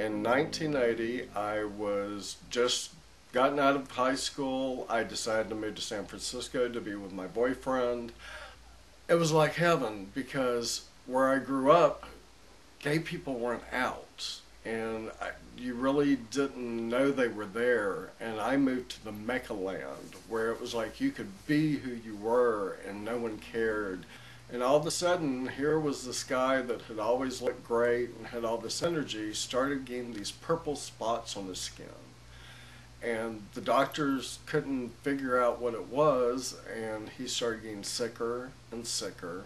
In 1980, I was just gotten out of high school. I decided to move to San Francisco to be with my boyfriend. It was like heaven because where I grew up, gay people weren't out. And you really didn't know they were there. And I moved to the Mecca land where it was like you could be who you were and no one cared. And all of a sudden, here was this guy that had always looked great and had all this energy, started getting these purple spots on his skin. And the doctors couldn't figure out what it was, and he started getting sicker and sicker,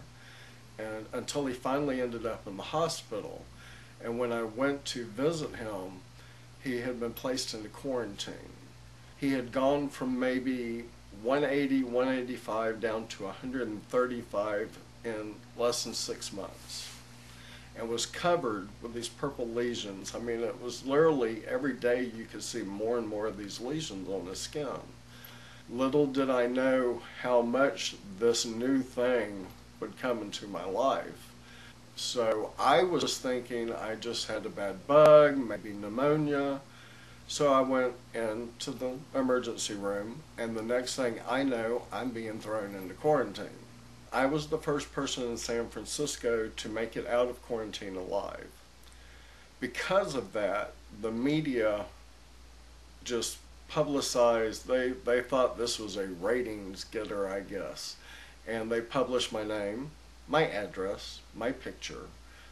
and until he finally ended up in the hospital. And when I went to visit him, he had been placed into quarantine. He had gone from maybe 180, 185 down to 135 in less than 6 months, and was covered with these purple lesions. I mean, it was literally every day you could see more and more of these lesions on his skin. Little did I know how much this new thing would come into my life. So I was thinking I just had a bad bug, maybe pneumonia. So I went into the emergency room, and the next thing I know, I'm being thrown into quarantine. I was the first person in San Francisco to make it out of quarantine alive. Because of that, the media just publicized, they thought this was a ratings getter, I guess. And they published my name, my address, my picture.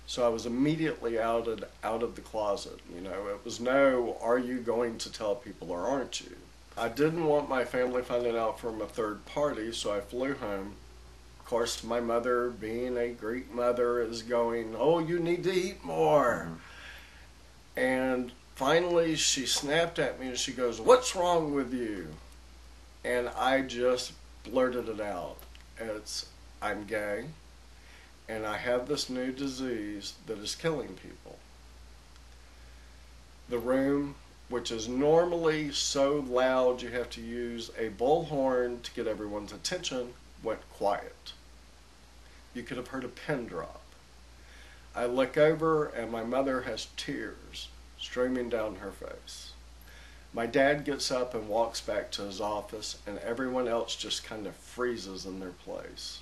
So I was immediately outed out of the closet. You know, it was no, are you going to tell people or aren't you? I didn't want my family finding out from a third party, so I flew home. Of course, my mother, being a Greek mother, is going, oh, you need to eat more. Mm-hmm. And finally, she snapped at me and she goes, what's wrong with you? And I just blurted it out. I'm gay, and I have this new disease that is killing people. The room, which is normally so loud you have to use a bullhorn to get everyone's attention, went quiet. You could have heard a pin drop. I look over and my mother has tears streaming down her face. My dad gets up and walks back to his office, and everyone else just kind of freezes in their place.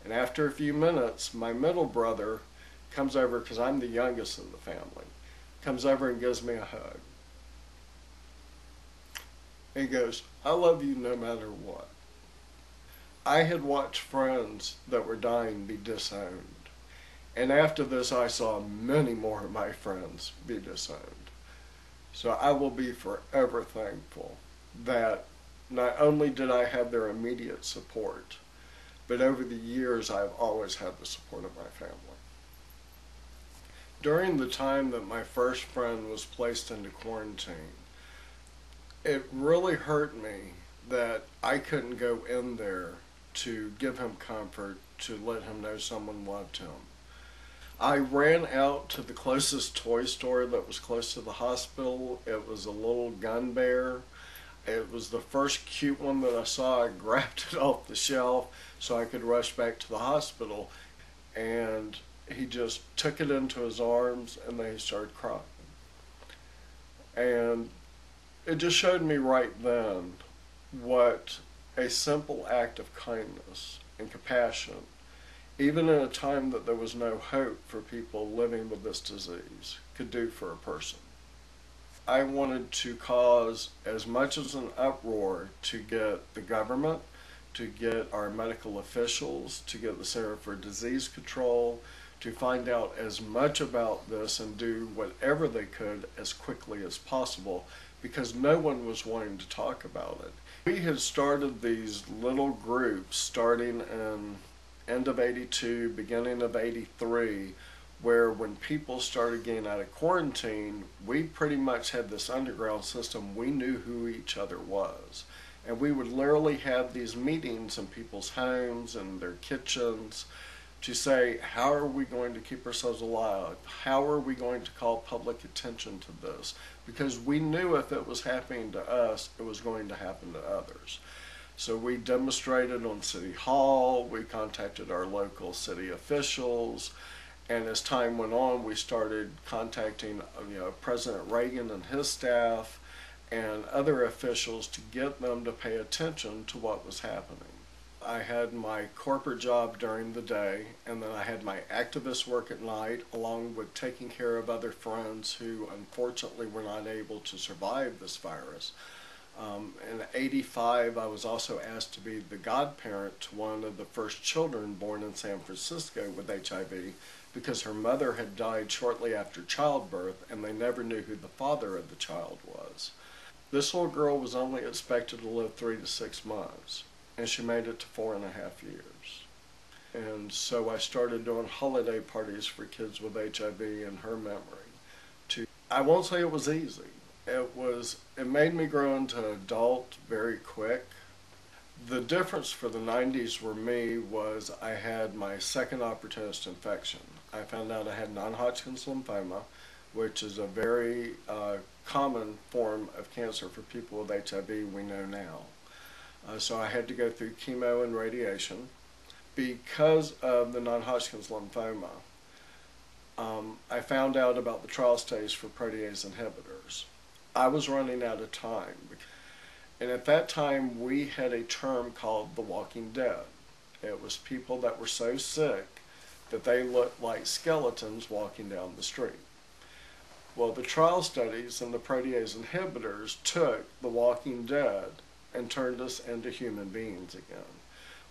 And after a few minutes, my middle brother comes over, because I'm the youngest of the family, comes over and gives me a hug. He goes, I love you no matter what. I had watched friends that were dying be disowned. And after this, I saw many more of my friends be disowned. So I will be forever thankful that not only did I have their immediate support, but over the years, I've always had the support of my family. During the time that my first friend was placed into quarantine, it really hurt me that I couldn't go in there to give him comfort, to let him know someone loved him. I ran out to the closest toy store that was close to the hospital. It was a little gun bear. It was the first cute one that I saw. I grabbed it off the shelf so I could rush back to the hospital. And he just took it into his arms, and then he started crying. And it just showed me right then what a simple act of kindness and compassion, even in a time that there was no hope for people living with this disease, could do for a person. I wanted to cause as much as an uproar to get the government, to get our medical officials, to get the Center for Disease Control, to find out as much about this and do whatever they could as quickly as possible, because no one was wanting to talk about it. We had started these little groups starting in end of 82, beginning of 83, where when people started getting out of quarantine, we pretty much had this underground system. We knew who each other was. And we would literally have these meetings in people's homes and their kitchens to say, how are we going to keep ourselves alive? How are we going to call public attention to this? Because we knew if it was happening to us, it was going to happen to others. So we demonstrated on City Hall, we contacted our local city officials, And as time went on, we started contacting President Reagan and his staff and other officials to get them to pay attention to what was happening. I had my corporate job during the day, and then I had my activist work at night, along with taking care of other friends who unfortunately were not able to survive this virus. In '85, I was also asked to be the godparent to one of the first children born in San Francisco with HIV, because her mother had died shortly after childbirth, and they never knew who the father of the child was. This little girl was only expected to live 3 to 6 months, and she made it to 4.5 years. And so I started doing holiday parties for kids with HIV in her memory. I won't say it was easy. It made me grow into an adult very quick. The difference for the 90s for me was I had my second opportunist infection. I found out I had non-Hodgkin's lymphoma, which is a very common form of cancer for people with HIV we know now. So I had to go through chemo and radiation. Because of the non-Hodgkin's lymphoma, I found out about the trial stage for protease inhibitors. I was running out of time. And at that time, we had a term called the walking dead. It was people that were so sick that they looked like skeletons walking down the street. Well, the trial studies and the protease inhibitors took the walking dead and turned us into human beings again.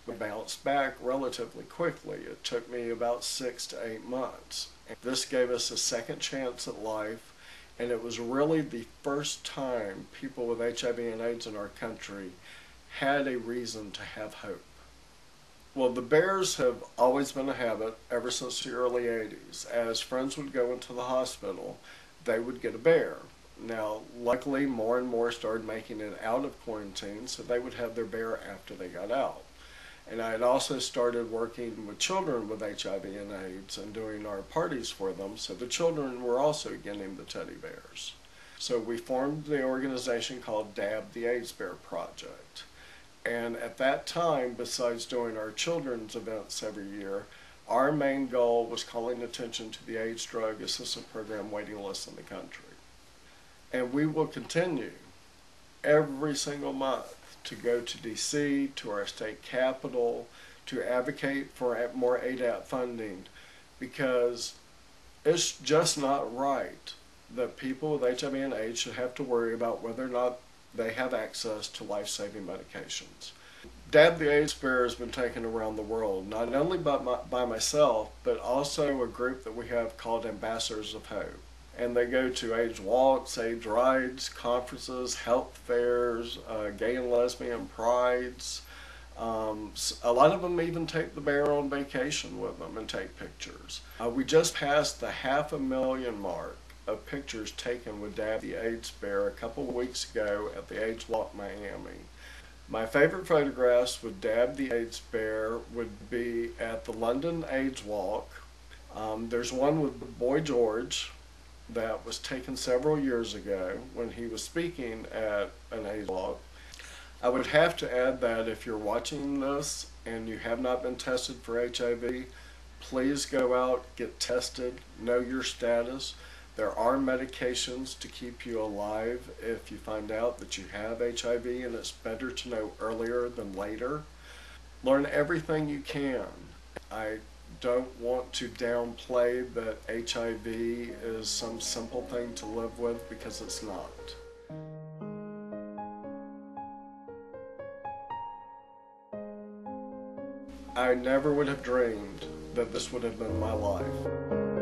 We bounced back relatively quickly. It took me about 6 to 8 months. This gave us a second chance at life, and it was really the first time people with HIV and AIDS in our country had a reason to have hope. Well, the bears have always been a habit ever since the early 80s. As friends would go into the hospital, they would get a bear. Now, luckily, more and more started making it out of quarantine, so they would have their bear after they got out. And I had also started working with children with HIV and AIDS and doing our parties for them, so the children were also getting the teddy bears. So we formed the organization called Dab the AIDS Bear Project. And at that time, besides doing our children's events every year, our main goal was calling attention to the AIDS drug assistance program waiting list in the country. And we will continue every single month to go to DC, to our state capital, to advocate for more ADAP funding, because it's just not right that people with HIV and AIDS should have to worry about whether or not they have access to life-saving medications. Dab the AIDS Bear has been taken around the world, not only by myself, but also a group that we have called Ambassadors of Hope. And they go to AIDS walks, AIDS rides, conferences, health fairs, gay and lesbian prides. A lot of them even take the bear on vacation with them and take pictures. We just passed the 500,000 mark of pictures taken with Dab the AIDS Bear a couple of weeks ago at the AIDS Walk Miami. My favorite photographs with Dab the AIDS Bear would be at the London AIDS Walk. There's one with Boy George that was taken several years ago when he was speaking at an AIDS walk. I would have to add that if you're watching this and you have not been tested for HIV, please go out, get tested, know your status. There are medications to keep you alive if you find out that you have HIV, and it's better to know earlier than later. Learn everything you can. I don't want to downplay that HIV is some simple thing to live with, because it's not. I never would have dreamed that this would have been my life.